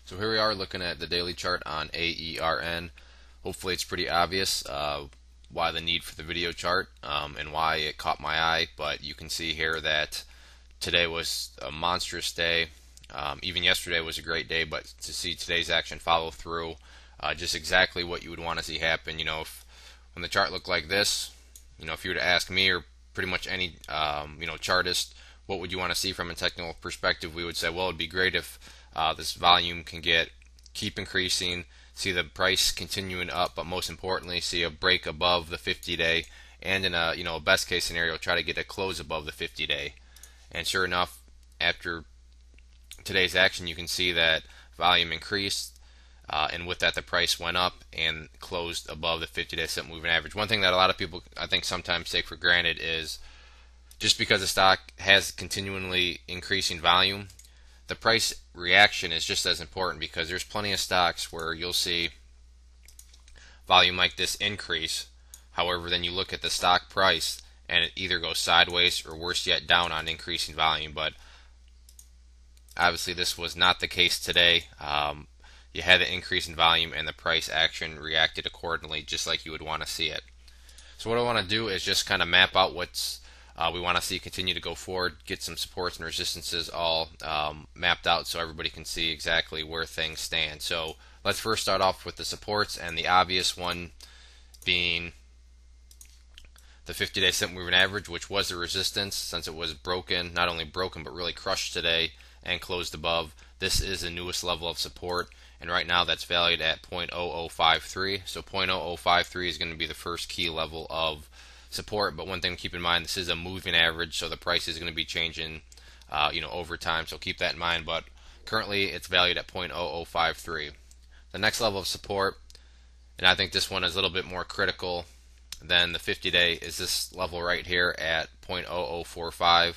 So here we are looking at the daily chart on AERN. Hopefully it's pretty obvious why the need for the video chart and why it caught my eye, but you can see here that today was a monstrous day. Even yesterday was a great day, but to see today's action follow through, just exactly what you would want to see happen. When the chart looked like this, if you were to ask me or pretty much any chartist, what would you want to see from a technical perspective, we would say, well, it'd be great if this volume can keep increasing, see the price continuing up, but most importantly, see a break above the 50-day, and in a best case scenario, try to get a close above the 50-day. And sure enough, after today's action, you can see that volume increased, and with that, the price went up and closed above the 50-day simple moving average. One thing that a lot of people, I think, sometimes take for granted is just because a stock has continually increasing volume, the price reaction is just as important, because there's plenty of stocks where you'll see volume like this increase. However, then you look at the stock price and it either goes sideways or worse yet down on increasing volume. But obviously this was not the case today. You had an increase in volume and the price action reacted accordingly, just like you would want to see it. So what I want to do is just kind of map out what's we want to see continue to go forward, get some supports and resistances all mapped out so everybody can see exactly where things stand. So let's first start off with the supports, and the obvious one being the 50-day simple moving average, which was the resistance since it was broken, not only broken but really crushed today and closed above. This is the newest level of support, and right now that's valued at 0.0053. So 0.0053 is going to be the first key level of support. But one thing to keep in mind, this is a moving average, so the price is going to be changing over time, so keep that in mind. But currently it's valued at 0.0053. The next level of support, and I think this one is a little bit more critical than the 50-day, is this level right here at 0.0045.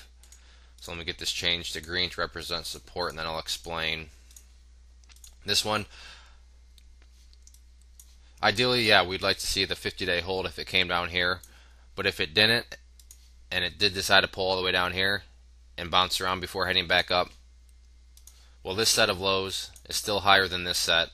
So let me get this changed to green to represent support, and then I'll explain this one. Ideally, yeah, we'd like to see the 50-day hold if it came down here. But if it didn't, and it did decide to pull all the way down here and bounce around before heading back up, well, this set of lows is still higher than this set.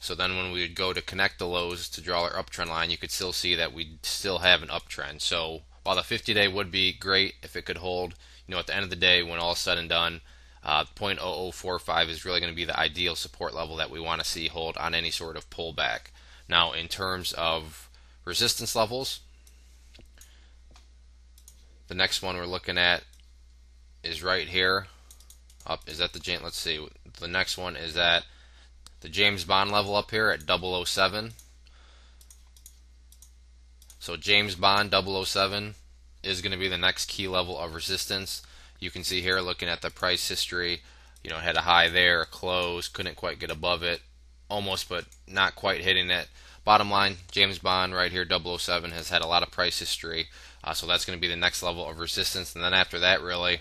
So then when we would go to connect the lows to draw our uptrend line, you could still see that we still have an uptrend. So while the 50-day would be great if it could hold, at the end of the day, when all is said and done, 0.0045 is really going to be the ideal support level that we want to see hold on any sort of pullback. Now, in terms of resistance levels, the next one we're looking at is right here. Is that the let's see. The next one is at the James Bond level up here at 007. So James Bond 007 is going to be the next key level of resistance. You can see here, looking at the price history, it had a high there, a close, couldn't quite get above it, almost but not quite hitting it. Bottom line, James Bond right here, 007, has had a lot of price history, so that's going to be the next level of resistance. And then after that, really,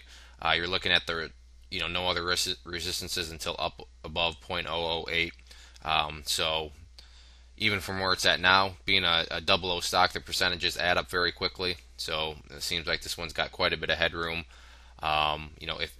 you're looking at the no other resistances until up above 0.008. So even from where it's at now, being a 00 stock, the percentages add up very quickly. So it seems like this one's got quite a bit of headroom.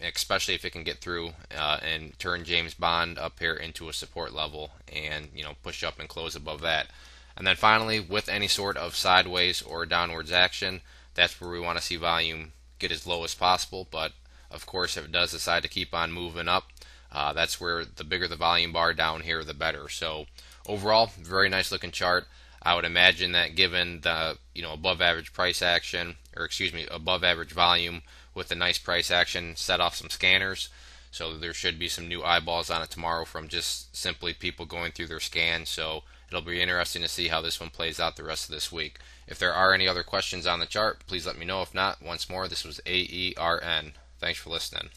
Especially if it can get through and turn James Bond up here into a support level and push up and close above that. And then finally, with any sort of sideways or downwards action, that's where we want to see volume get as low as possible. But of course, if it does decide to keep on moving up, that's where the bigger the volume bar down here, the better. So overall, very nice looking chart. I would imagine that given the above average price action, or excuse me, above average volume with the nice price action, set off some scanners. So there should be some new eyeballs on it tomorrow from just simply people going through their scans. So it'll be interesting to see how this one plays out the rest of this week. If there are any other questions on the chart, please let me know. If not, once more, this was AERN. Thanks for listening.